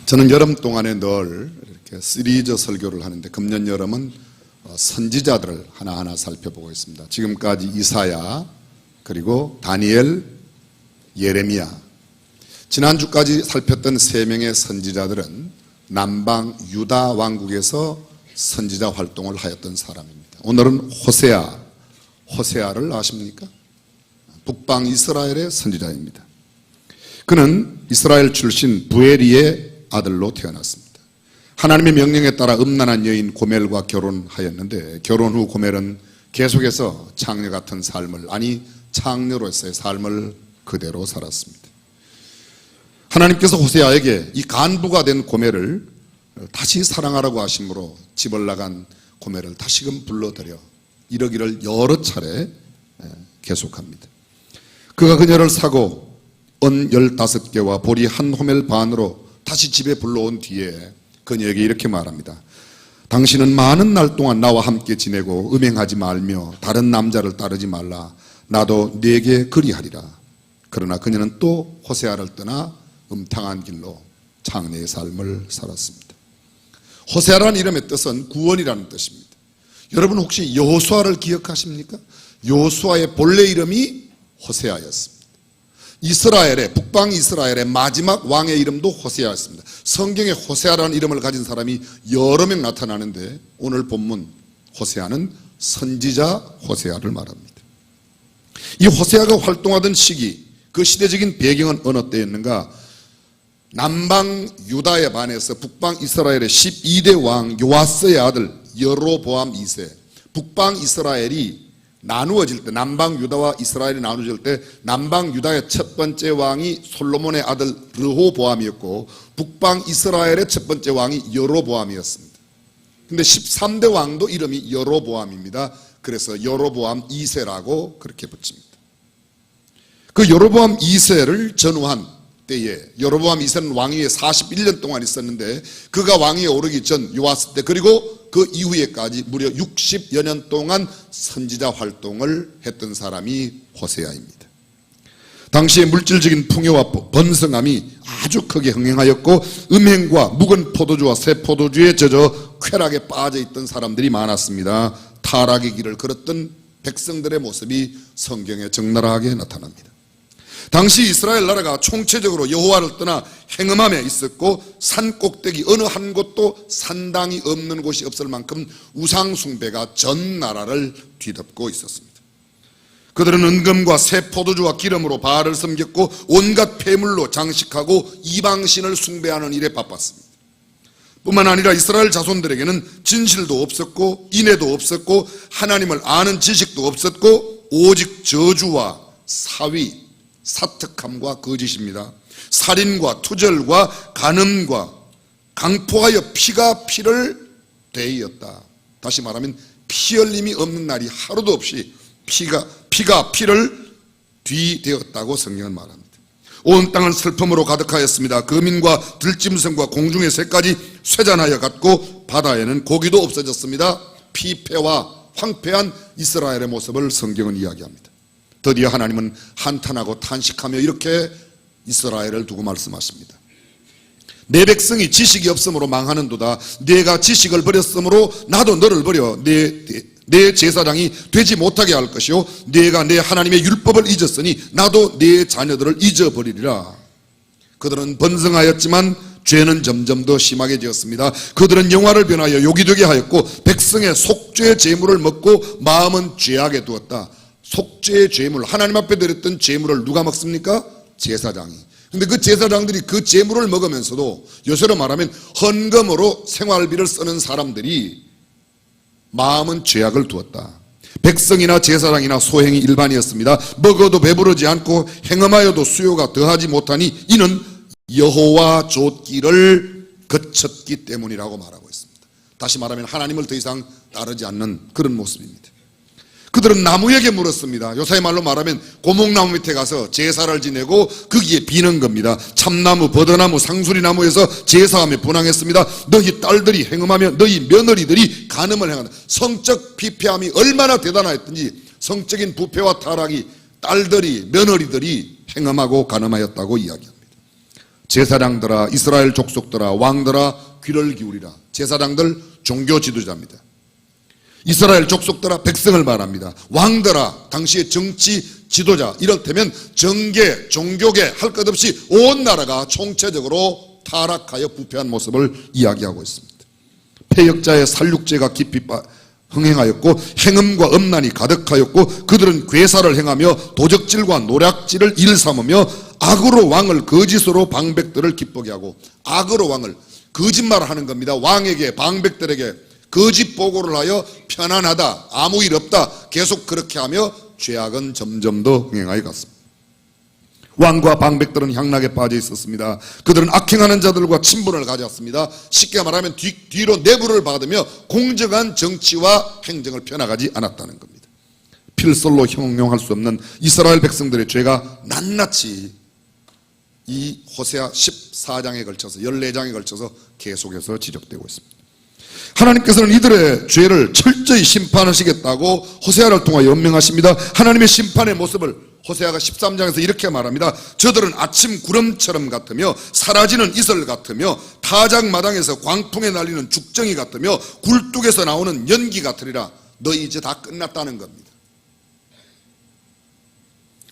저는 여름 동안에 늘 이렇게 시리즈 설교를 하는데 금년 여름은 선지자들을 하나하나 살펴보고 있습니다. 지금까지 이사야, 그리고 다니엘, 예레미야. 지난주까지 살폈던 세 명의 선지자들은 남방 유다 왕국에서 선지자 활동을 하였던 사람입니다. 오늘은 호세아를 아십니까? 북방 이스라엘의 선지자입니다. 그는 이스라엘 출신 부에리의 아들로 태어났습니다. 하나님의 명령에 따라 음란한 여인 고멜과 결혼하였는데, 결혼 후 고멜은 계속해서 창녀 같은 삶을, 아니 창녀로서의 삶을 그대로 살았습니다. 하나님께서 호세아에게 이 간부가 된 고멜을 다시 사랑하라고 하심으로 집을 나간 고멜을 다시금 불러들여 이러기를 여러 차례 계속합니다. 그가 그녀를 사고 은 15개와 보리 한 호멜 반으로 다시 집에 불러온 뒤에 그녀에게 이렇게 말합니다. 당신은 많은 날 동안 나와 함께 지내고 음행하지 말며 다른 남자를 따르지 말라. 나도 네게 그리하리라. 그러나 그녀는 또 호세아를 떠나 음탕한 길로 창녀의 삶을 살았습니다. 호세아라는 이름의 뜻은 구원이라는 뜻입니다. 여러분 혹시 여호수아를 기억하십니까? 여호수아의 본래 이름이 호세아였습니다. 이스라엘의, 북방 이스라엘의 마지막 왕의 이름도 호세아였습니다. 성경에 호세아라는 이름을 가진 사람이 여러 명 나타나는데, 오늘 본문 호세아는 선지자 호세아를 말합니다. 이 호세아가 활동하던 시기, 그 시대적인 배경은 어느 때였는가? 남방 유다에 반해서 북방 이스라엘의 12대 왕 요아스의 아들 여로보암 2세, 북방 이스라엘이 나누어질 때, 남방 유다와 이스라엘이 나누어질 때 남방 유다의 첫 번째 왕이 솔로몬의 아들 르호보암이었고, 북방 이스라엘의 첫 번째 왕이 여로보암이었습니다. 근데 13대 왕도 이름이 여로보암입니다. 그래서 여로보암 2세라고 그렇게 붙입니다. 그 여로보암 2세를 전후한 때에, 여로보암 2세는 왕위에 41년 동안 있었는데, 그가 왕위에 오르기 전 요아스 때, 그리고 그 이후에까지 무려 60여 년 동안 선지자 활동을 했던 사람이 호세아입니다. 당시의 물질적인 풍요와 번성함이 아주 크게 흥행하였고, 음행과 묵은 포도주와 새 포도주에 젖어 쾌락에 빠져 있던 사람들이 많았습니다. 타락의 길을 걸었던 백성들의 모습이 성경에 적나라하게 나타납니다. 당시 이스라엘 나라가 총체적으로 여호와를 떠나 행음함에 있었고, 산 꼭대기 어느 한 곳도 산당이 없는 곳이 없을 만큼 우상 숭배가 전 나라를 뒤덮고 있었습니다. 그들은 은금과 새 포도주와 기름으로 바알을 섬겼고, 온갖 폐물로 장식하고 이방신을 숭배하는 일에 바빴습니다. 뿐만 아니라 이스라엘 자손들에게는 진실도 없었고 인애도 없었고 하나님을 아는 지식도 없었고, 오직 저주와 사위, 사특함과 거짓입니다. 살인과 투절과 간음과 강포하여 피가 피를 되었다. 다시 말하면 피 흘림이 없는 날이 하루도 없이 피가 피를 뒤되었다고 성경은 말합니다. 온 땅은 슬픔으로 가득하였습니다. 거민과 들짐승과 공중의 새까지 쇠잔하여 갔고, 바다에는 고기도 없어졌습니다. 피폐와 황폐한 이스라엘의 모습을 성경은 이야기합니다. 드디어 하나님은 한탄하고 탄식하며 이렇게 이스라엘을 두고 말씀하십니다. 내 백성이 지식이 없으므로 망하는도다. 내가 지식을 버렸으므로 나도 너를 버려 내 제사장이 되지 못하게 할 것이요, 내가 내 하나님의 율법을 잊었으니 나도 내 자녀들을 잊어버리리라. 그들은 번성하였지만 죄는 점점 더 심하게 지었습니다. 그들은 영화를 변하여 욕이 되게 하였고, 백성의 속죄 제물을 먹고 마음은 죄악에 두었다. 속죄의 죄물, 하나님 앞에 드렸던 제물을 누가 먹습니까? 제사장이. 근데 그 제사장들이 그 제물을 먹으면서도, 요새로 말하면 헌금으로 생활비를 쓰는 사람들이 마음은 죄악을 두었다. 백성이나 제사장이나 소행이 일반이었습니다. 먹어도 배부르지 않고 행음하여도 수요가 더하지 못하니 이는 여호와 좇기를 거쳤기 때문이라고 말하고 있습니다. 다시 말하면 하나님을 더 이상 따르지 않는 그런 모습입니다. 그들은 나무에게 물었습니다. 요새 말로 말하면 고목나무 밑에 가서 제사를 지내고 거기에 비는 겁니다. 참나무, 버드나무, 상수리나무에서 제사하며 분향했습니다. 너희 딸들이 행음하며 너희 며느리들이 간음을 행한다. 성적 피폐함이 얼마나 대단하였든지 성적인 부패와 타락이 딸들이, 며느리들이 행음하고 간음하였다고 이야기합니다. 제사장들아, 이스라엘 족속들아, 왕들아, 귀를 기울이라. 제사장들 종교 지도자입니다. 이스라엘 족속들아, 백성을 말합니다. 왕들아, 당시의 정치 지도자. 이를테면 정계, 종교계 할 것 없이 온 나라가 총체적으로 타락하여 부패한 모습을 이야기하고 있습니다. 패역자의 살육죄가 깊이 흥행하였고 행음과 음란이 가득하였고 그들은 괴사를 행하며 도적질과 노략질을 일삼으며 악으로 왕을 거짓으로 방백들을 기쁘게 하고, 악으로 왕을 거짓말을 하는 겁니다. 왕에게, 방백들에게 거짓 보고를 하여 편안하다, 아무 일 없다, 계속 그렇게 하며 죄악은 점점 더 흥행하여 갔습니다. 왕과 방백들은 향락에 빠져 있었습니다. 그들은 악행하는 자들과 친분을 가졌습니다. 쉽게 말하면 뒤로 내부를 받으며 공정한 정치와 행정을 펴나가지 않았다는 겁니다. 필설로 형용할 수 없는 이스라엘 백성들의 죄가 낱낱이 이 호세아 14장에 걸쳐서 14장에 걸쳐서 계속해서 지적되고 있습니다. 하나님께서는 이들의 죄를 철저히 심판하시겠다고 호세아를 통하여 연명하십니다. 하나님의 심판의 모습을 호세아가 13장에서 이렇게 말합니다. 저들은 아침 구름처럼 같으며 사라지는 이슬 같으며 타작마당에서 광풍에 날리는 죽정이 같으며 굴뚝에서 나오는 연기 같으리라. 너희 이제 다 끝났다는 겁니다.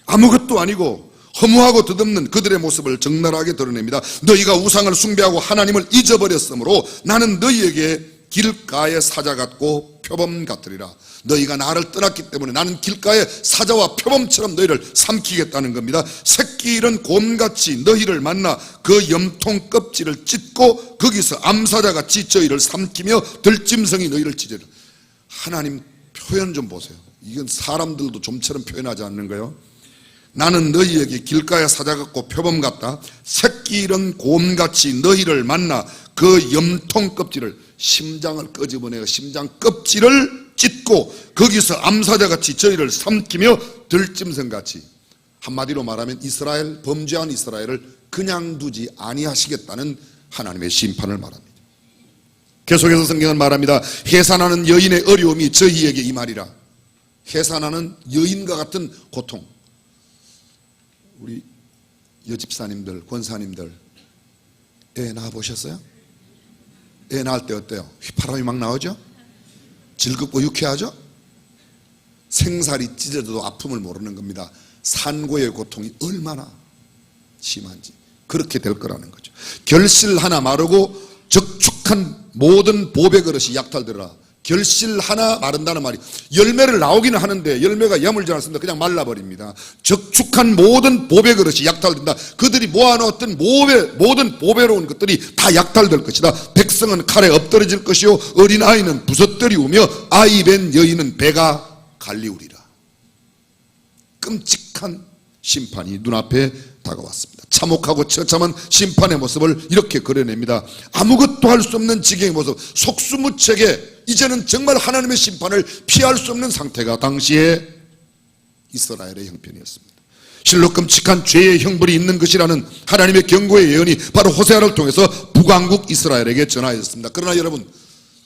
아무것도 아니고 허무하고 덧없는 그들의 모습을 적나라하게 드러냅니다. 너희가 우상을 숭배하고 하나님을 잊어버렸으므로 나는 너희에게 길가의 사자 같고 표범 같으리라. 너희가 나를 떠났기 때문에 나는 길가의 사자와 표범처럼 너희를 삼키겠다는 겁니다. 새끼 잃은 곰같이 너희를 만나 그 염통 껍질을 찢고 거기서 암사자같이 저희를 삼키며 들짐승이 너희를 찢으리라. 하나님 표현 좀 보세요. 이건 사람들도 좀처럼 표현하지 않는 거예요. 나는 너희에게 길가의 사자 같고 표범 같다. 새끼 잃은 곰같이 너희를 만나 그 염통 껍질을, 심장을 끄집어내어 심장 껍질을 찢고 거기서 암사자같이 저희를 삼키며 들짐승같이, 한마디로 말하면 이스라엘, 범죄한 이스라엘을 그냥 두지 아니하시겠다는 하나님의 심판을 말합니다. 계속해서 성경은 말합니다. 해산하는 여인의 어려움이 저희에게 임하리라. 해산하는 여인과 같은 고통. 우리 여집사님들, 권사님들 애 낳아보셨어요? 애 낳을 때 어때요? 휘파람이 막 나오죠? 즐겁고 유쾌하죠? 생살이 찢어져도 아픔을 모르는 겁니다. 산고의 고통이 얼마나 심한지 그렇게 될 거라는 거죠. 결실 하나 마르고 적축한 모든 보배 그릇이 약탈되라. 결실 하나 마른다는 말이 열매를 나오기는 하는데 열매가 야물지 않습니다. 그냥 말라버립니다. 적축한 모든 보배 그릇이 약탈된다. 그들이 모아놓았던 모든 보배로운 것들이 다 약탈될 것이다. 백성은 칼에 엎드러질 것이요 어린아이는 부서뜨리우며 아이 뵌 여인은 배가 갈리우리라. 끔찍한 심판이 눈앞에 다가왔습니다. 참혹하고 처참한 심판의 모습을 이렇게 그려냅니다. 아무것도 할 수 없는 지경의 모습, 속수무책에 이제는 정말 하나님의 심판을 피할 수 없는 상태가 당시에 이스라엘의 형편이었습니다. 실로 끔찍한 죄의 형벌이 있는 것이라는 하나님의 경고의 예언이 바로 호세아를 통해서 북왕국 이스라엘에게 전하였습니다. 그러나 여러분,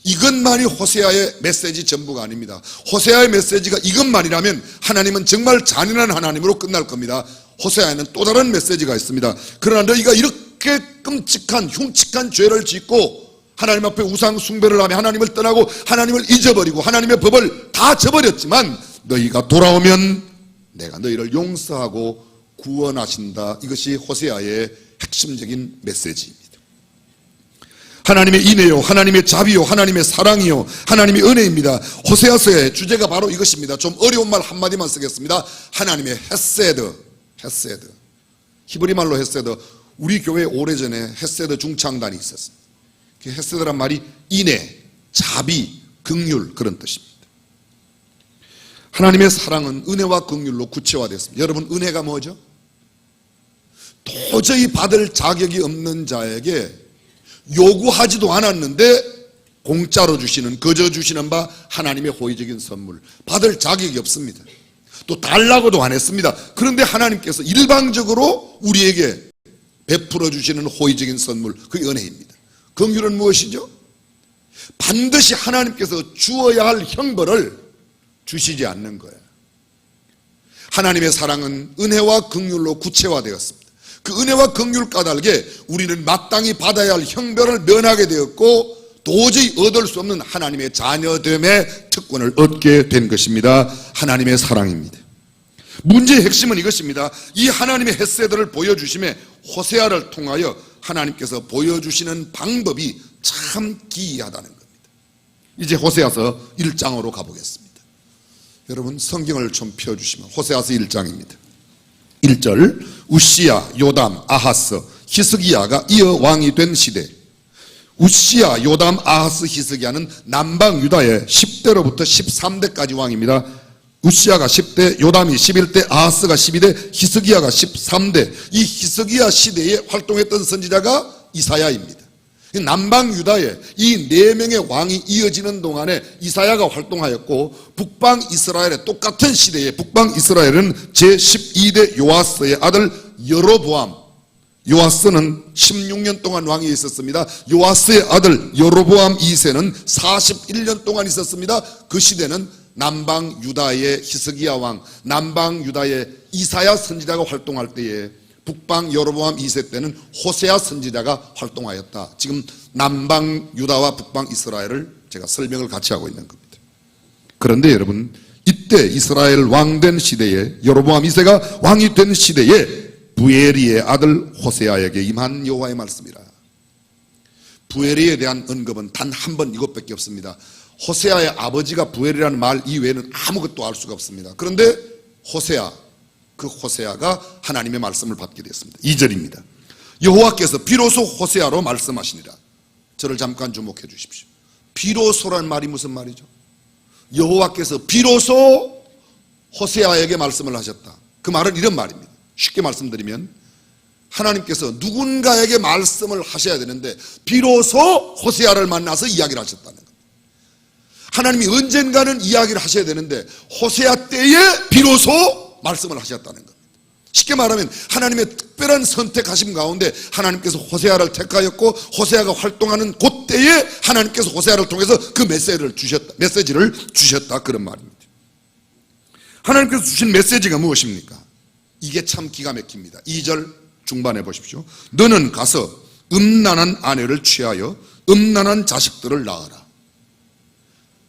이것만이 호세아의 메시지 전부가 아닙니다. 호세아의 메시지가 이것만이라면 하나님은 정말 잔인한 하나님으로 끝날 겁니다. 호세아에는 또 다른 메시지가 있습니다. 그러나 너희가 이렇게 끔찍한 흉측한 죄를 짓고 하나님 앞에 우상 숭배를 하며 하나님을 떠나고 하나님을 잊어버리고 하나님의 법을 다 저버렸지만 너희가 돌아오면 내가 너희를 용서하고 구원하신다. 이것이 호세아의 핵심적인 메시지입니다. 하나님의 인애요, 하나님의 자비요, 하나님의 사랑이요, 하나님의 은혜입니다. 호세아서의 주제가 바로 이것입니다. 좀 어려운 말 한마디만 쓰겠습니다. 하나님의 헤세드. 히브리 말로 헤세드. 우리 교회 오래전에 헤세드 중창단이 있었습니다. 그 헤세드란 말이 인애, 자비, 긍휼 그런 뜻입니다. 하나님의 사랑은 은혜와 긍휼로 구체화됐습니다. 여러분, 은혜가 뭐죠? 도저히 받을 자격이 없는 자에게 요구하지도 않았는데 공짜로 주시는, 거저 주시는 바 하나님의 호의적인 선물. 받을 자격이 없습니다. 또 달라고도 안 했습니다. 그런데 하나님께서 일방적으로 우리에게 베풀어 주시는 호의적인 선물, 그게 은혜입니다. 긍휼은 무엇이죠? 반드시 하나님께서 주어야 할 형벌을 주시지 않는 거예요. 하나님의 사랑은 은혜와 긍휼로 구체화되었습니다. 그 은혜와 긍휼 까닭에 우리는 마땅히 받아야 할 형벌을 면하게 되었고 도저히 얻을 수 없는 하나님의 자녀됨의 특권을 얻게 된 것입니다. 하나님의 사랑입니다. 문제의 핵심은 이것입니다. 이 하나님의 헷세들을 보여주심에 호세아를 통하여 하나님께서 보여주시는 방법이 참 기이하다는 겁니다. 이제 호세아서 1장으로 가보겠습니다. 여러분 성경을 좀 펴주시면 호세아서 1장입니다. 1절 우시야, 요담, 아하스, 히스기야가 이어 왕이 된 시대. 우시야, 요담, 아하스, 히스기야는 남방 유다의 10대로부터 13대까지 왕입니다. 우시야가 10대, 요담이 11대, 아하스가 12대, 히스기야가 13대. 이 히스기야 시대에 활동했던 선지자가 이사야입니다. 남방 유다에 이 4명의 왕이 이어지는 동안에 이사야가 활동하였고, 북방 이스라엘의 똑같은 시대에 북방 이스라엘은 제12대 요아스의 아들 여로보암, 요아스는 16년 동안 왕이 있었습니다. 요아스의 아들 여로보암 2세는 41년 동안 있었습니다. 그 시대는 남방 유다의 히스기야 왕, 남방 유다의 이사야 선지자가 활동할 때에 북방 여로보암 2세 때는 호세아 선지자가 활동하였다. 지금 남방 유다와 북방 이스라엘을 제가 설명을 같이 하고 있는 겁니다. 그런데 여러분, 이때 이스라엘 왕된 시대에, 여로보암 2세가 왕이 된 시대에 부에리의 아들 호세아에게 임한 여호와의 말씀이라. 부에리에 대한 언급은 단 한 번 이것밖에 없습니다. 호세아의 아버지가 부엘이라는 말 이외에는 아무것도 알 수가 없습니다. 그런데 호세아, 그 호세아가 하나님의 말씀을 받게 됐습니다. 2절입니다. 여호와께서 비로소 호세아로 말씀하시니라. 저를 잠깐 주목해 주십시오. 비로소란 말이 무슨 말이죠? 여호와께서 비로소 호세아에게 말씀을 하셨다. 그 말은 이런 말입니다. 쉽게 말씀드리면 하나님께서 누군가에게 말씀을 하셔야 되는데 비로소 호세아를 만나서 이야기를 하셨다는 겁니다. 하나님이 언젠가는 이야기를 하셔야 되는데 호세아 때에 비로소 말씀을 하셨다는 겁니다. 쉽게 말하면 하나님의 특별한 선택하심 가운데 하나님께서 호세아를 택하였고, 호세아가 활동하는 그때에 하나님께서 호세아를 통해서 그 메시지를 주셨다 그런 말입니다. 하나님께서 주신 메시지가 무엇입니까? 이게 참 기가 막힙니다. 2절 중반에 보십시오. 너는 가서 음란한 아내를 취하여 음란한 자식들을 낳아라.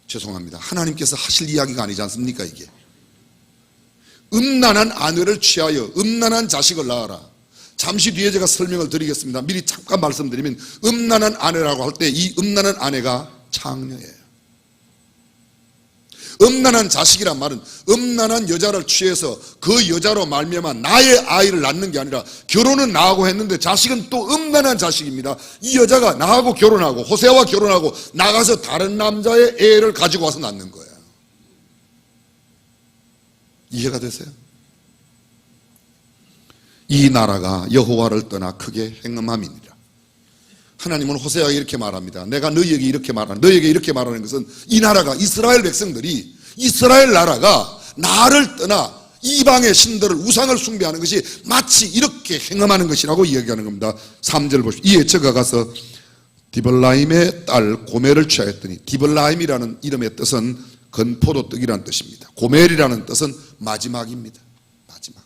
죄송합니다. 하나님께서 하실 이야기가 아니지 않습니까? 이게 음란한 아내를 취하여 음란한 자식을 낳아라. 잠시 뒤에 제가 설명을 드리겠습니다. 미리 잠깐 말씀드리면 음란한 아내라고 할 때 이 음란한 아내가 창녀예요. 음란한 자식이란 말은 음란한 여자를 취해서 그 여자로 말미암아 나의 아이를 낳는 게 아니라, 결혼은 나하고 했는데 자식은 또 음란한 자식입니다. 이 여자가 나하고 결혼하고 호세아와 결혼하고 나가서 다른 남자의 애를 가지고 와서 낳는 거예요. 이해가 되세요? 이 나라가 여호와를 떠나 크게 행음함이니라. 하나님은 호세아에게 이렇게 말합니다. 내가 너희에게 이렇게 말하는 것은 이 나라가, 이스라엘 백성들이, 이스라엘 나라가 나를 떠나 이방의 신들을, 우상을 숭배하는 것이 마치 이렇게 행함하는 것이라고 이야기하는 겁니다. 3절 보십시오. 이에 저가 가서 디블라임의 딸 고멜을 취하였더니, 디블라임이라는 이름의 뜻은 건포도떡이라는 뜻입니다. 고멜이라는 뜻은 마지막입니다. 마지막,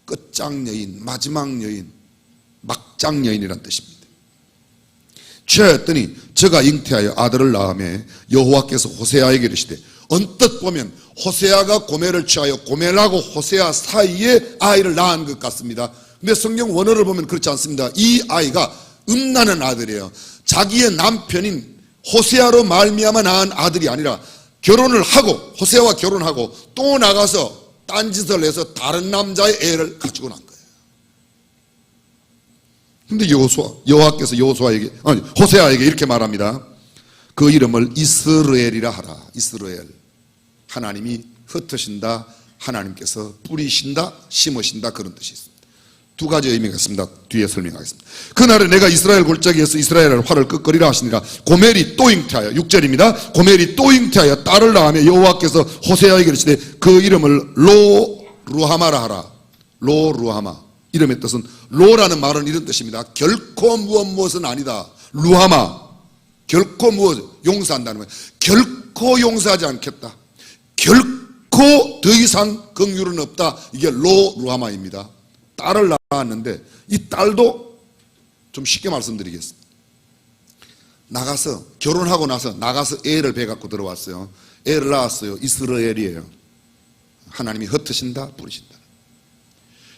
끝장 여인, 마지막 여인, 막장 여인이라는 뜻입니다. 취하였더니 저가 잉태하여 아들을 낳으며 여호와께서 호세아에게 이르시되, 언뜻 보면 호세아가 고멜을 취하여 고멜하고 호세아 사이에 아이를 낳은 것 같습니다. 근데 성경 원어를 보면 그렇지 않습니다. 이 아이가 음란한 아들이에요. 자기의 남편인 호세아로 말미암아 낳은 아들이 아니라 결혼을 하고, 호세아와 결혼하고 또 나가서 딴짓을 해서 다른 남자의 애를 가지고 난 거예요. 근데 여호와께서 호세아에게 이렇게 말합니다. 그 이름을 이스라엘이라 하라. 이스라엘, 하나님이 흩으신다, 하나님께서 뿌리신다, 심으신다, 그런 뜻이 있습니다. 두 가지 의미가 있습니다. 뒤에 설명하겠습니다. 그날에 내가 이스라엘 골짜기에서 이스라엘을 활을 끄끄리라 하시니라. 고멜이 또 잉태하여, 6절입니다. 고멜이 또 잉태하여 딸을 낳으며 여호와께서 호세아에게 이르시되 그 이름을 로루하마라 하라. 로루하마, 이름의 뜻은, 로라는 말은 이런 뜻입니다. 결코 무엇은 아니다. 루하마, 결코 용서한다는 거예요. 결코 용서하지 않겠다. 결코 더 이상 긍휼은 없다. 이게 로루하마입니다. 딸을 낳았는데 이 딸도 좀 쉽게 말씀드리겠습니다. 나가서 결혼하고 나서 나가서 애를 배 갖고 들어왔어요. 애를 낳았어요. 이스라엘이에요. 하나님이 흩으신다 부르신다.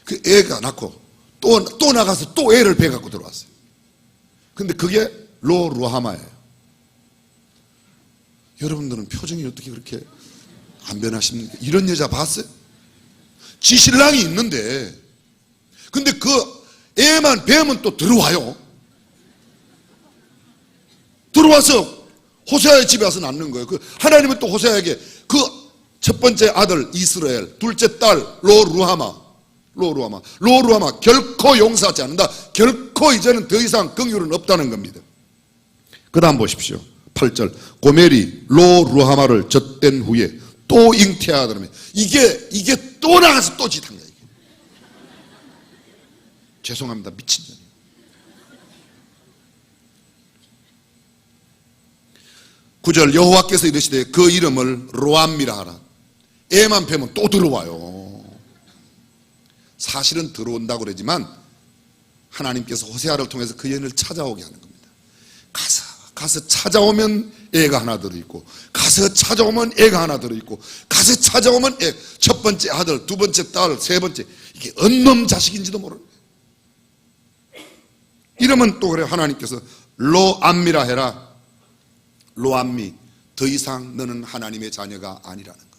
그 애가 낳고 또 나가서 또 애를 배 갖고 들어왔어요. 근데 그게 로-루하마예요. 여러분들은 표정이 어떻게 그렇게 안 변하십니까? 이런 여자 봤어요? 지 신랑이 있는데 근데 그 애만 배면 또 들어와요. 들어와서 호세아의 집에 와서 낳는 거예요. 그 하나님은 또 호세아에게 그 첫 번째 아들 이스라엘, 둘째 딸 로-루하마 결코 용서하지 않는다. 결코 이제는 더 이상 긍휼은 없다는 겁니다. 그 다음 보십시오. 8절 고멜이 로-루하마를 젖댄 후에 또 잉태하더라면 이게 또 나가서 또 짓한 거예요. 죄송합니다. 미친년이에요. 구절 여호와께서 이르시되 그 이름을 로암미라 하라. 애만 뵈면 또 들어와요. 사실은 들어온다고 그러지만 하나님께서 호세아를 통해서 그 여인을 찾아오게 하는 겁니다. 가서 찾아오면 애가 하나 들어있고, 가서 찾아오면 애가 하나 들어있고, 가서 찾아오면 애, 첫 번째 아들, 두 번째 딸, 세 번째, 이게 언놈 자식인지도 모르는 거예요. 이러면 또 그래, 하나님께서 로암미라 해라. 로암미, 더 이상 너는 하나님의 자녀가 아니라는 겁니다.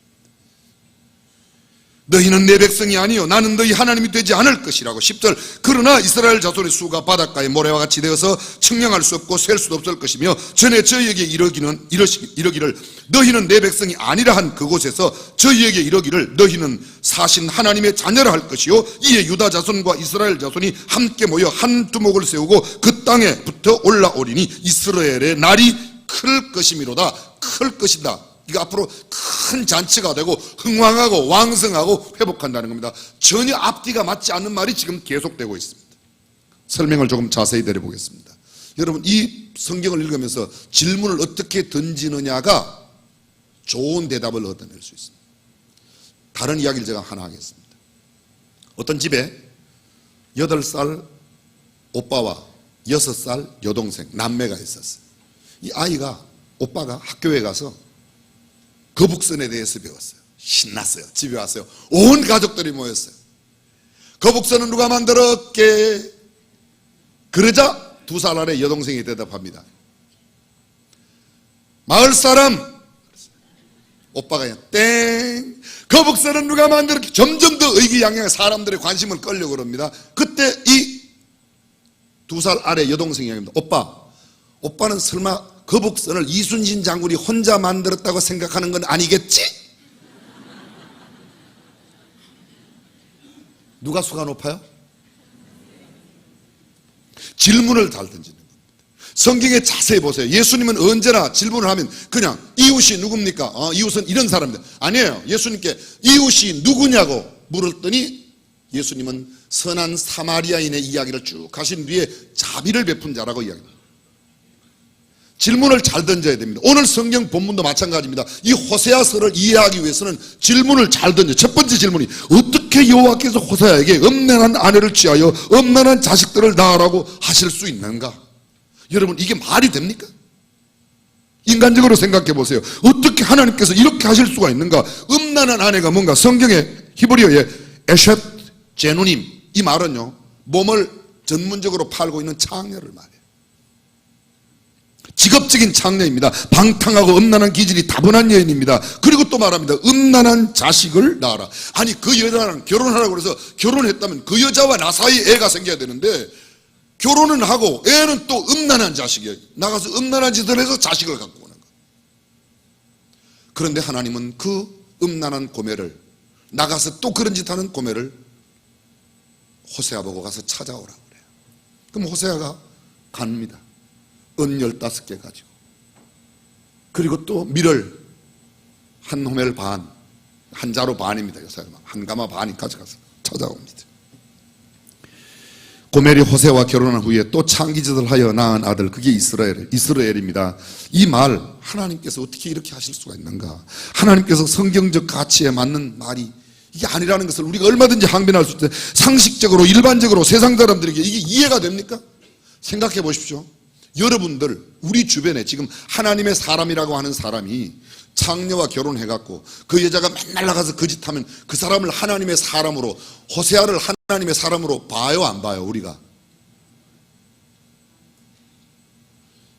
너희는 내 백성이 아니요 나는 너희 하나님이 되지 않을 것이라고. 10절 그러나 이스라엘 자손의 수가 바닷가의 모래와 같이 되어서 측량할 수 없고 셀 수도 없을 것이며 전에 저희에게 이러기를 너희는 내 백성이 아니라 한 그곳에서 저희에게 이러기를 너희는 사신 하나님의 자녀라 할 것이요 이에 유다 자손과 이스라엘 자손이 함께 모여 한 두목을 세우고 그 땅에 붙어 올라오리니 이스라엘의 날이 클 것이미로다. 클 것이다. 이거 앞으로 큰 잔치가 되고 흥왕하고 왕성하고 회복한다는 겁니다. 전혀 앞뒤가 맞지 않는 말이 지금 계속되고 있습니다. 설명을 조금 자세히 드려보겠습니다. 여러분 이 성경을 읽으면서 질문을 어떻게 던지느냐가 좋은 대답을 얻어낼 수 있습니다. 다른 이야기를 제가 하나 하겠습니다. 어떤 집에 8살 오빠와 6살 여동생 남매가 있었어요. 이 아이가 오빠가 학교에 가서 거북선에 대해서 배웠어요. 신났어요. 집에 왔어요. 온 가족들이 모였어요. 거북선은 누가 만들었게? 그러자 2살 아래 여동생이 대답합니다. 마을 사람. 오빠가 그냥 땡. 거북선은 누가 만들었게? 점점 더 의기양양해 사람들의 관심을 끌려고 그럽니다. 그때 이 2살 아래 여동생이 합니다. 오빠는 설마 거북선을 이순신 장군이 혼자 만들었다고 생각하는 건 아니겠지? 누가 수가 높아요? 질문을 잘 던지는 겁니다. 성경에 자세히 보세요. 예수님은 언제나 질문을 하면 그냥 이웃이 누굽니까? 이웃은 이런 사람들. 아니에요. 예수님께 이웃이 누구냐고 물었더니 예수님은 선한 사마리아인의 이야기를 쭉 하신 뒤에 자비를 베푼 자라고 이야기합니다. 질문을 잘 던져야 됩니다. 오늘 성경 본문도 마찬가지입니다. 이 호세아서를 이해하기 위해서는 질문을 잘 던져. 첫 번째 질문이 어떻게 여호와께서 호세아에게 음란한 아내를 취하여 음란한 자식들을 낳으라고 하실 수 있는가? 여러분 이게 말이 됩니까? 인간적으로 생각해 보세요. 어떻게 하나님께서 이렇게 하실 수가 있는가? 음란한 아내가 뭔가 성경에 히브리어에 에셋 제누님, 이 말은요 몸을 전문적으로 팔고 있는 창녀를 말해요. 직업적인 창녀입니다. 방탕하고 음란한 기질이 다분한 여인입니다. 그리고 또 말합니다. 음란한 자식을 낳아라. 아니 그 여자랑 결혼하라고 그래서 결혼했다면 그 여자와 나 사이에 애가 생겨야 되는데 결혼은 하고 애는 또 음란한 자식이에요. 나가서 음란한 짓을 해서 자식을 갖고 오는 거예요. 그런데 하나님은 그 음란한 고멜을 나가서 또 그런 짓 하는 고멜을 호세아 보고 가서 찾아오라고 그래요. 그럼 호세아가 갑니다. 은 15개 가지고 그리고 또 밀을 한 호멜 반, 한 자루 반입니다. 한 가마 반이 가져가서 찾아옵니다. 고멜이 호세와 결혼한 후에 또 창기짓을 하여 낳은 아들, 그게 이스라엘입니다. 이 말 하나님께서 어떻게 이렇게 하실 수가 있는가? 하나님께서 성경적 가치에 맞는 말이 이게 아니라는 것을 우리가 얼마든지 항변할 수 있어요. 상식적으로 일반적으로 세상 사람들에게 이게 이해가 됩니까? 생각해 보십시오. 여러분들 우리 주변에 지금 하나님의 사람이라고 하는 사람이 창녀와 결혼해갖고 그 여자가 맨날 나가서 그 짓 하면 그 사람을 하나님의 사람으로, 호세아를 하나님의 사람으로 봐요, 안 봐요? 우리가?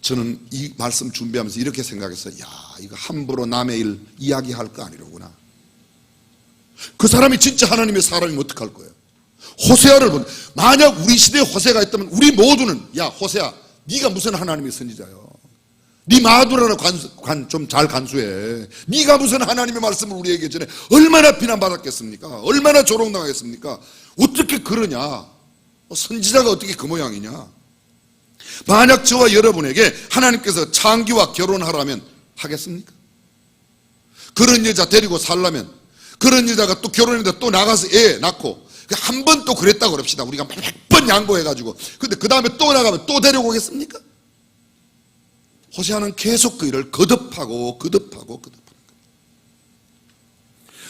저는 이 말씀 준비하면서 이렇게 생각했어요. 야, 이거 함부로 남의 일 이야기할 거 아니로구나. 그 사람이 진짜 하나님의 사람이면 어떡할 거예요? 호세아를 본, 만약 우리 시대에 호세아가 있다면 우리 모두는, 야 호세아, 네가 무슨 하나님의 선지자요? 네 마누라나 좀 잘 간수해. 네가 무슨 하나님의 말씀을 우리에게 전해? 얼마나 비난받았겠습니까? 얼마나 조롱당하겠습니까? 어떻게 그러냐? 선지자가 어떻게 그 모양이냐? 만약 저와 여러분에게 하나님께서 창기와 결혼하라면 하겠습니까? 그런 여자 데리고 살려면, 그런 여자가 또 결혼했는데 또 나가서 애 낳고 한 번 또 그랬다고 그럽시다. 우리가 100번 양보해가지고. 근데 그 다음에 또 나가면 또 데리고 오겠습니까? 호세아는 계속 그 일을 거듭하고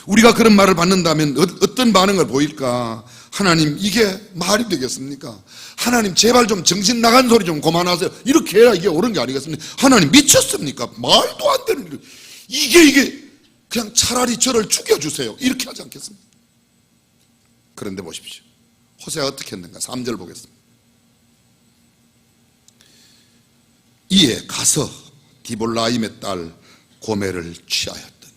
우리가 그런 말을 받는다면 어떤 반응을 보일까? 하나님, 이게 말이 되겠습니까? 하나님, 제발 좀 정신 나간 소리 좀 그만하세요. 이렇게 해야 이게 옳은 게 아니겠습니까? 하나님, 미쳤습니까? 말도 안 되는 일. 이게 그냥 차라리 저를 죽여주세요. 이렇게 하지 않겠습니까? 그런데 보십시오. 호세아가 어떻게 했는가? 3절 보겠습니다. 이에 가서 디볼라임의 딸 고멜을 취하였더니,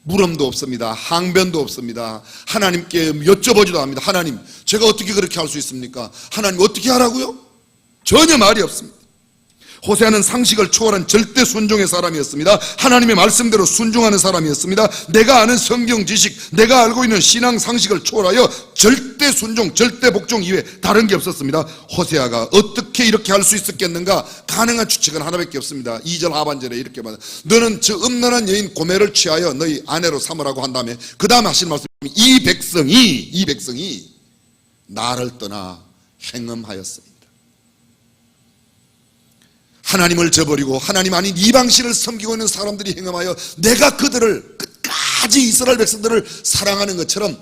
물음도 없습니다. 항변도 없습니다. 하나님께 여쭤보지도 합니다. 하나님, 제가 어떻게 그렇게 할 수 있습니까? 하나님, 어떻게 하라고요? 전혀 말이 없습니다. 호세아는 상식을 초월한 절대 순종의 사람이었습니다. 하나님의 말씀대로 순종하는 사람이었습니다. 내가 아는 성경 지식, 내가 알고 있는 신앙 상식을 초월하여 절대 순종, 절대 복종 이외에 다른 게 없었습니다. 호세아가 어떻게 이렇게 할 수 있었겠는가? 가능한 추측은 하나밖에 없습니다. 2절 하반절에 이렇게 말합니다. 너는 저 음란한 여인 고멜을 취하여 너희 아내로 삼으라고 한 다음에 그 다음에 하시는 말씀이 이 백성이 나를 떠나 행음하였습니다. 하나님을 저버리고 하나님 아닌 이방신을 섬기고 있는 사람들이 행함하여 내가 그들을 끝까지, 이스라엘 백성들을 사랑하는 것처럼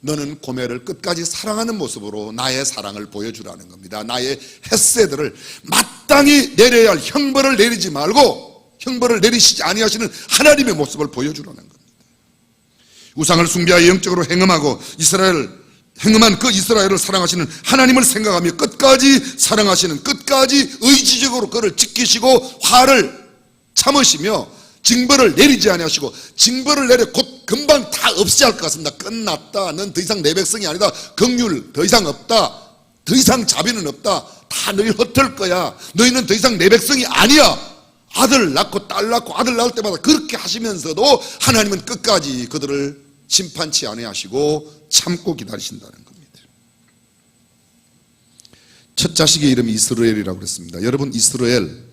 너는 고멜을 끝까지 사랑하는 모습으로 나의 사랑을 보여주라는 겁니다. 나의 헤세드를 마땅히 내려야 할 형벌을 내리지 말고 형벌을 내리시지 아니하시는 하나님의 모습을 보여주라는 겁니다. 우상을 숭배하여 영적으로 행음하고 행음한 그 이스라엘을 사랑하시는 하나님을 생각하며 끝까지 사랑하시는, 끝까지 의지적으로 그를 지키시고 화를 참으시며 징벌을 내리지 아니하시고, 징벌을 내려 곧 금방 다 없애야 할 것 같습니다. 끝났다. 넌 더 이상 내 백성이 아니다. 긍휼 더 이상 없다. 더 이상 자비는 없다. 다 너희 흩을 거야. 너희는 더 이상 내 백성이 아니야. 아들 낳고 딸 낳고 아들 낳을 때마다 그렇게 하시면서도 하나님은 끝까지 그들을 심판치 아니하시고 참고 기다리신다는 겁니다. 첫 자식의 이름이 이스라엘이라고 그랬습니다. 여러분, 이스라엘,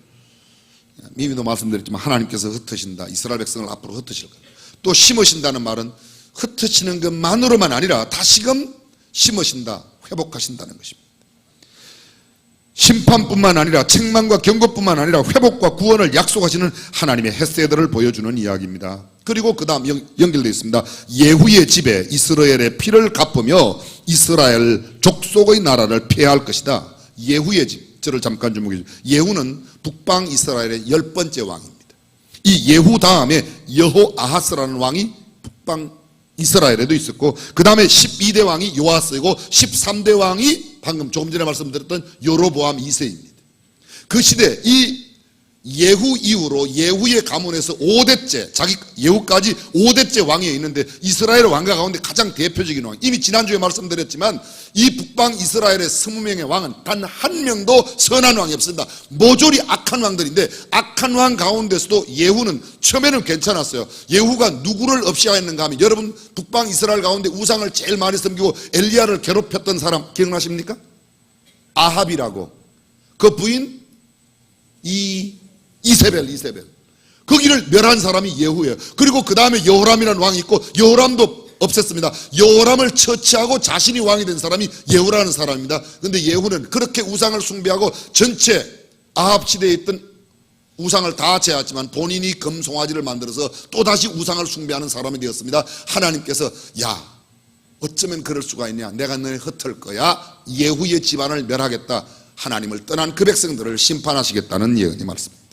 미미도 말씀드렸지만 하나님께서 흩으신다. 이스라엘 백성을 앞으로 흩으실 거예요. 또 심으신다는 말은 흩으시는 것만으로만 아니라 다시금 심으신다, 회복하신다는 것입니다. 심판뿐만 아니라 책망과 경고뿐만 아니라 회복과 구원을 약속하시는 하나님의 헤세드를 보여주는 이야기입니다. 그리고 그 다음 연결되어 있습니다. 예후의 집에 이스라엘의 피를 갚으며 이스라엘 족속의 나라를 폐할 것이다. 예후의 집, 저를 잠깐 주목해 주세요. 예후는 북방 이스라엘의 10번째 왕입니다. 이 예후 다음에 여호아하스라는 왕이 북방 이스라엘에도 있었고, 그 다음에 12대 왕이 요아스이고 13대 왕이 방금 조금 전에 말씀드렸던 여로보암 2세입니다. 그 시대 이 예후 이후로 예후의 가문에서 5대째, 예후까지 5대째 왕이 있는데 이스라엘 왕가 가운데 가장 대표적인 왕, 이미 지난주에 말씀드렸지만 이 북방 이스라엘의 20명의 왕은 단 한 명도 선한 왕이 없습니다. 모조리 악한 왕들인데, 악한 왕 가운데서도 예후는 처음에는 괜찮았어요. 예후가 누구를 없애했는가 하면, 여러분 북방 이스라엘 가운데 우상을 제일 많이 섬기고 엘리야를 괴롭혔던 사람 기억나십니까? 아합이라고, 그 부인 이세벨. 거기를 멸한 사람이 예후예요. 그리고 그 다음에 여호람이라는 왕이 있고 여호람도 없앴습니다. 여호람을 처치하고 자신이 왕이 된 사람이 예후라는 사람입니다. 그런데 예후는 그렇게 우상을 숭배하고 전체 아합 시대에 있던 우상을 다 제하지만 본인이 금송아지를 만들어서 또다시 우상을 숭배하는 사람이 되었습니다. 하나님께서 야, 어쩌면 그럴 수가 있냐, 내가 너희 흩을 거야, 예후의 집안을 멸하겠다, 하나님을 떠난 그 백성들을 심판하시겠다는 예언이 말씀입니다.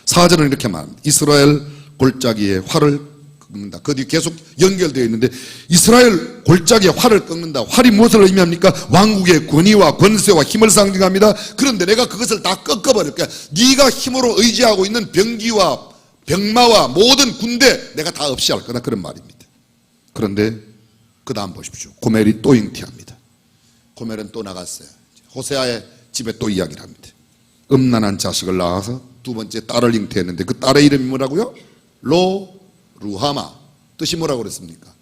4절은 이렇게 말합니다. 이스라엘 골짜기에 활을 꺾는다. 그 뒤에 계속 연결되어 있는데, 이스라엘 골짜기에 활을 꺾는다. 활이 무엇을 의미합니까? 왕국의 권위와 권세와 힘을 상징합니다. 그런데 내가 그것을 다 꺾어버릴 거야. 네가 힘으로 의지하고 있는 병기와 병마와 모든 군대 내가 다 없이 할 거다, 그런 말입니다. 그런데 그 다음 보십시오. 고멜이 또 잉태합니다. 고멜은 또 나갔어요. 호세아의 집에 또 이야기를 합니다. 음란한 자식을 낳아서 두 번째 딸을 잉태했는데 그 딸의 이름이 뭐라고요? 루하마. 뜻이 뭐라고 그랬습니까?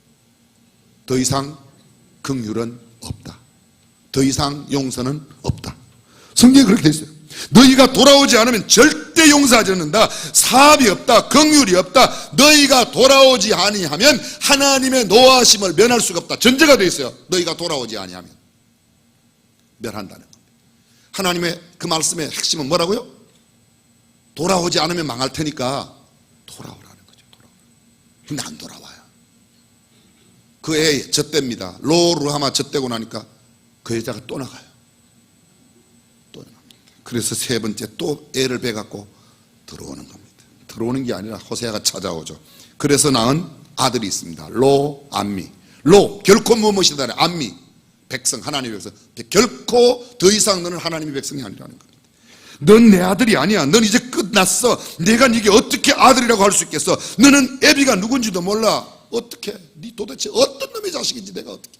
더 이상 긍휼은 없다. 더 이상 용서는 없다. 성경에 그렇게 되어 있어요. 너희가 돌아오지 않으면 절대 용서하지 않는다. 사합이 없다. 긍휼이 없다. 너희가 돌아오지 아니하면 하나님의 노하심을 면할 수가 없다. 전제가 되어 있어요. 너희가 돌아오지 아니하면 멸한다는 겁니다. 하나님의 그 말씀의 핵심은 뭐라고요? 돌아오지 않으면 망할 테니까 돌아오라는 거죠. 근데 안 돌아와요. 그 애 젖대입니다. 루하마 젖대고 나니까 그 여자가 또 나가요. 또 나갑니다. 그래서 세 번째 또 애를 베갖고 들어오는 겁니다. 들어오는 게 아니라 호세아가 찾아오죠. 그래서 낳은 아들이 있습니다. 암미. 결코 무엇이다. 암미. 백성, 하나님의 백성. 결코 더 이상 너는 하나님의 백성이 아니라는 겁니다. 넌 내 아들이 아니야. 넌 이제 끝났어. 내가 네게 어떻게 아들이라고 할 수 있겠어? 너는 애비가 누군지도 몰라. 어떻게? 네 도대체 어떤 놈의 자식인지 내가 어떻게?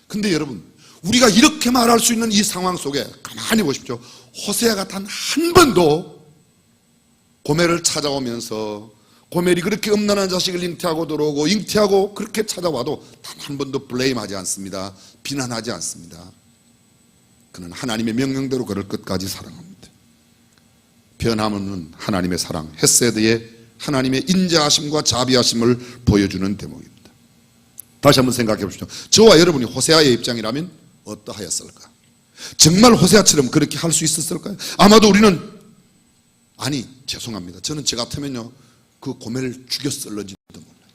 근데 여러분, 우리가 이렇게 말할 수 있는 이 상황 속에 가만히 보십시오. 호세아가 단 한 번도 고멜을 찾아오면서 고멜이 그렇게 음란한 자식을 잉태하고 들어오고 잉태하고 그렇게 찾아와도 단 한 번도 블레임하지 않습니다. 비난하지 않습니다. 그는 하나님의 명령대로 그를 끝까지 사랑합니다. 변함없는 하나님의 사랑, 헤세드의 하나님의 인자하심과 자비하심을 보여주는 대목입니다. 다시 한번 생각해 보십시오. 저와 여러분이 호세아의 입장이라면 어떠하였을까? 정말 호세아처럼 그렇게 할 수 있었을까요? 아마도 우리는 죄송합니다. 저는 저 같으면요 그 고멜을 죽였을지도 몰라요.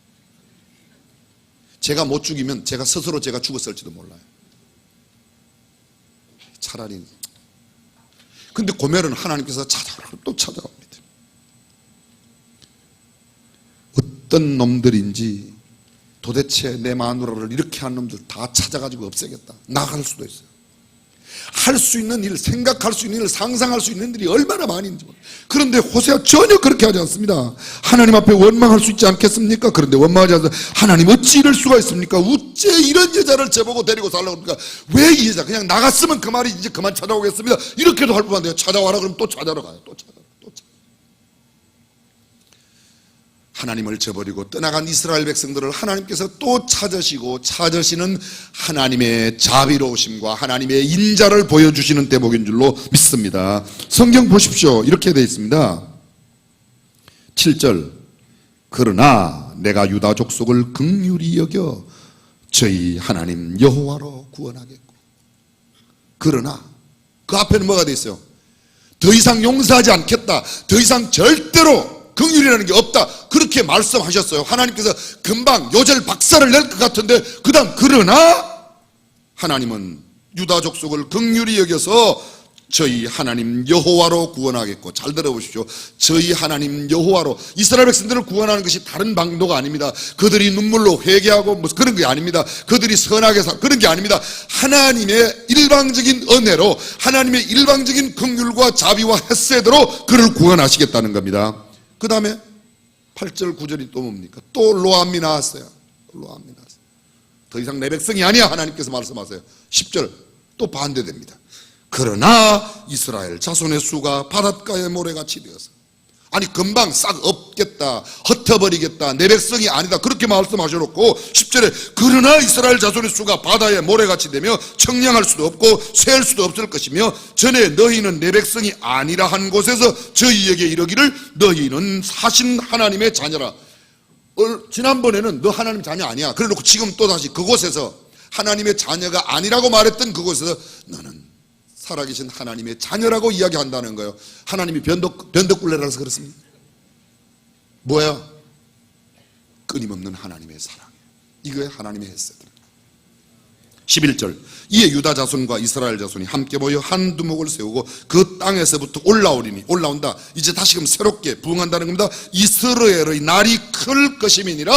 제가 못 죽이면 제가 스스로 죽었을지도 몰라요. 차라리. 근데 고멜은 하나님께서 찾아오라고 또 찾아옵니다. 어떤 놈들인지 도대체 내 마누라를 이렇게 한 놈들 다 찾아가지고 없애겠다. 나갈 수도 있어요. 할 수 있는 일, 생각할 수 있는 일, 상상할 수 있는 일이 얼마나 많이 있는지 몰라요. 그런데 호세아 전혀 그렇게 하지 않습니다. 하나님 앞에 원망할 수 있지 않겠습니까? 그런데 원망하지 않아서 하나님 어찌 이럴 수가 있습니까? 어째 이런 여자를 저보고 데리고 살라고 합니까? 왜 이 여자 그냥 나갔으면 그 말이 이제 그만 찾아오겠습니다. 이렇게도 할 뿐만 아니라 찾아와라 그러면 또 찾아러 가요. 또 찾아라. 하나님을 저버리고 떠나간 이스라엘 백성들을 하나님께서 또 찾으시는 하나님의 자비로우심과 하나님의 인자를 보여주시는 대목인 줄로 믿습니다. 성경 보십시오. 이렇게 되어 있습니다. 7절. 그러나 내가 유다 족속을 긍휼히 여겨 저희 하나님 여호와로 구원하겠고. 그러나 그 앞에는 뭐가 되어 있어요? 더 이상 용서하지 않겠다. 더 이상 절대로 긍휼이라는 게 없다. 그렇게 말씀하셨어요. 하나님께서 금방 요절 박살을 낼 것 같은데 그 다음 그러나 하나님은 유다 족속을 긍휼히 여겨서 저희 하나님 여호와로 구원하겠고. 잘 들어보십시오. 저희 하나님 여호와로. 이스라엘 백성들을 구원하는 것이 다른 방도가 아닙니다. 그들이 눈물로 회개하고 뭐 그런 게 아닙니다. 그들이 선하게 살 그런 게 아닙니다. 하나님의 일방적인 은혜로 하나님의 일방적인 긍휼과 자비와 헤세드로 그를 구원하시겠다는 겁니다. 그 다음에 8절 9절이 또 뭡니까? 또 로암이 나왔어요. 더 이상 내 백성이 아니야 하나님께서 말씀하세요. 10절 또 반대됩니다. 그러나 이스라엘 자손의 수가 바닷가의 모래같이 되어서. 아니 금방 싹 없겠다, 흩어버리겠다, 내 백성이 아니다 그렇게 말씀하셔놓고 10절에 그러나 이스라엘 자손의 수가 바다의 모래같이 되며 청량할 수도 없고 쇠할 수도 없을 것이며 전에 너희는 내 백성이 아니라 한 곳에서 저희에게 이르기를 너희는 사신 하나님의 자녀라. 지난번에는 너 하나님 자녀 아니야 그래놓고 지금 또다시 그곳에서 하나님의 자녀가 아니라고 말했던 그곳에서 너는 살아계신 하나님의 자녀라고 이야기한다는 거예요. 하나님이 변덕굴레라서 그렇습니다. 뭐야? 끊임없는 하나님의 사랑. 이거에 하나님의 헤세드. 11절 이에 유다 자손과 이스라엘 자손이 함께 모여 한 두목을 세우고 그 땅에서부터 올라오리니, 올라온다, 이제 다시금 새롭게 부흥한다는 겁니다. 이스라엘의 날이 클 것임이니라.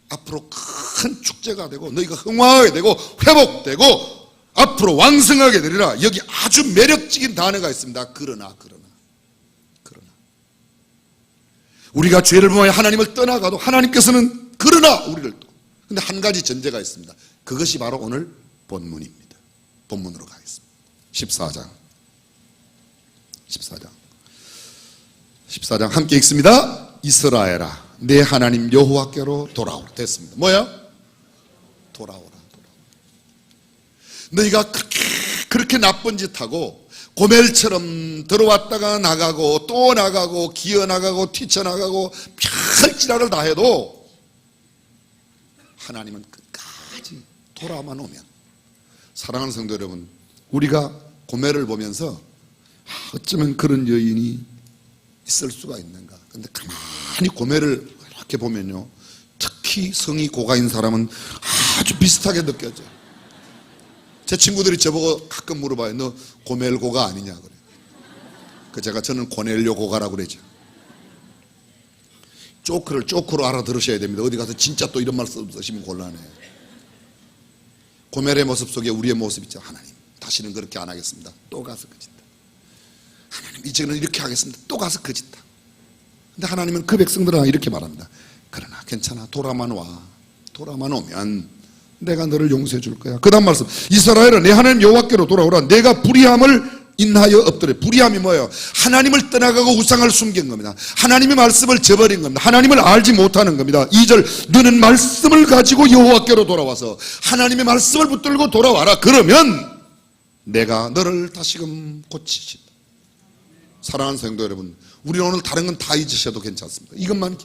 앞으로 큰 축제가 되고 너희가 흥왕하게 되고 회복되고 앞으로 왕성하게 되리라. 여기 아주 매력적인 단어가 있습니다. 그러나 우리가 죄를 범하여 하나님을 떠나가도 하나님께서는 그러나 우리를 또. 근데 한 가지 전제가 있습니다. 그것이 바로 오늘 본문입니다. 본문으로 가겠습니다. 14장 함께 읽습니다. 이스라엘아 내 하나님 여호와께로 돌아오라. 됐습니다. 뭐야? 돌아오라. 너희가 그렇게 나쁜 짓하고 고멜처럼 들어왔다가 나가고 또 나가고 기어나가고 튀쳐나가고 별지랄을 다 해도 하나님은 끝까지 돌아만 오면. 사랑하는 성도 여러분, 우리가 고멜을 보면서 어쩌면 그런 여인이 있을 수가 있는가. 근데 가만히 고멜을 이렇게 보면요, 특히 성이 고가인 사람은 아주 비슷하게 느껴져요. 제 친구들이 저보고 가끔 물어봐요. 너 고멜고가 아니냐 그래. 저는 고넬료 고가라고 그러죠. 쪼크를 쪼크로 알아들으셔야 됩니다. 어디 가서 진짜 또 이런 말씀 쓰시면 곤란해요. 고멜의 모습 속에 우리의 모습 있죠. 하나님 다시는 그렇게 안 하겠습니다. 또 가서 그 짓다. 하나님 이제는 이렇게 하겠습니다. 또 가서 그 짓다. 근데 하나님은 그 백성들은 이렇게 말합니다. 그러나 괜찮아. 돌아만 와. 돌아만 오면 내가 너를 용서해 줄 거야. 그 다음 말씀, 이스라엘아 내 하나님 여호와께로 돌아오라. 내가 불의함을 인하여 엎드려. 불의함이 뭐예요? 하나님을 떠나가고 우상을 숨긴 겁니다. 하나님의 말씀을 저버린 겁니다. 하나님을 알지 못하는 겁니다. 2절 너는 말씀을 가지고 여호와께로 돌아와서 하나님의 말씀을 붙들고 돌아와라. 그러면 내가 너를 다시금 고치신다. 사랑하는 성도 여러분, 우리 오늘 다른 건 다 잊으셔도 괜찮습니다. 이것만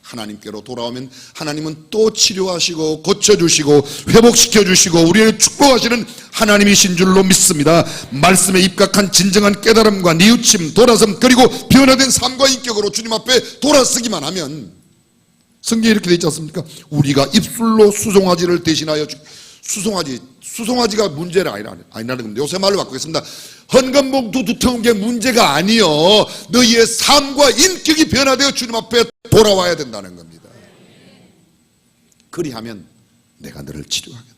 하나님께로 돌아오면 하나님은 또 치료하시고 고쳐주시고 회복시켜주시고 우리를 축복하시는 하나님이신 줄로 믿습니다. 말씀에 입각한 진정한 깨달음과 뉘우침, 돌아섬, 그리고 변화된 삶과 인격으로 주님 앞에 돌아서기만 하면, 성경에 이렇게 되어 있지 않습니까? 우리가 입술로 수송아지를 대신하여 수송아지가 문제가 아니라는 겁니다. 요새 말로 바꾸겠습니다. 헌금봉투 두터운 게 문제가 아니요, 너희의 삶과 인격이 변화되어 주님 앞에 돌아와야 된다는 겁니다. 그리하면 내가 너를 치료하겠다.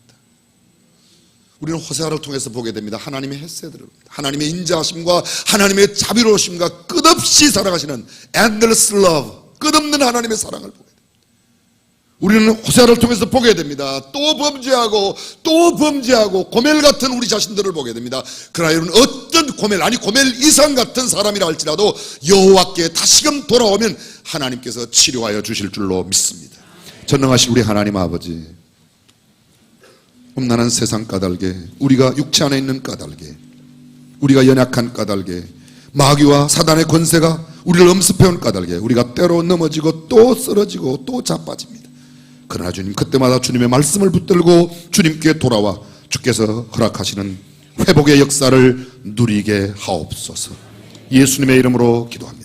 우리는 호세아를 통해서 보게 됩니다. 하나님의 헤세드를, 하나님의 인자하심과 하나님의 자비로우심과 끝없이 사랑하시는 endless love, 끝없는 하나님의 사랑을 보게 됩니다. 우리는 호세아를 통해서 보게 됩니다. 또 범죄하고 고멜 같은 우리 자신들을 보게 됩니다. 그러나 여러분, 어떤 고멜, 아니 고멜 이상 같은 사람이라 할지라도 여호와께 다시금 돌아오면 하나님께서 치료하여 주실 줄로 믿습니다. 전능하신 우리 하나님 아버지, 음란한 세상 까닭에, 우리가 육체 안에 있는 까닭에, 우리가 연약한 까닭에, 마귀와 사단의 권세가 우리를 엄습해온 까닭에 우리가 때로 넘어지고 또 쓰러지고 또 자빠집니다. 그러나 주님, 그때마다 주님의 말씀을 붙들고 주님께 돌아와 주께서 허락하시는 회복의 역사를 누리게 하옵소서. 예수님의 이름으로 기도합니다.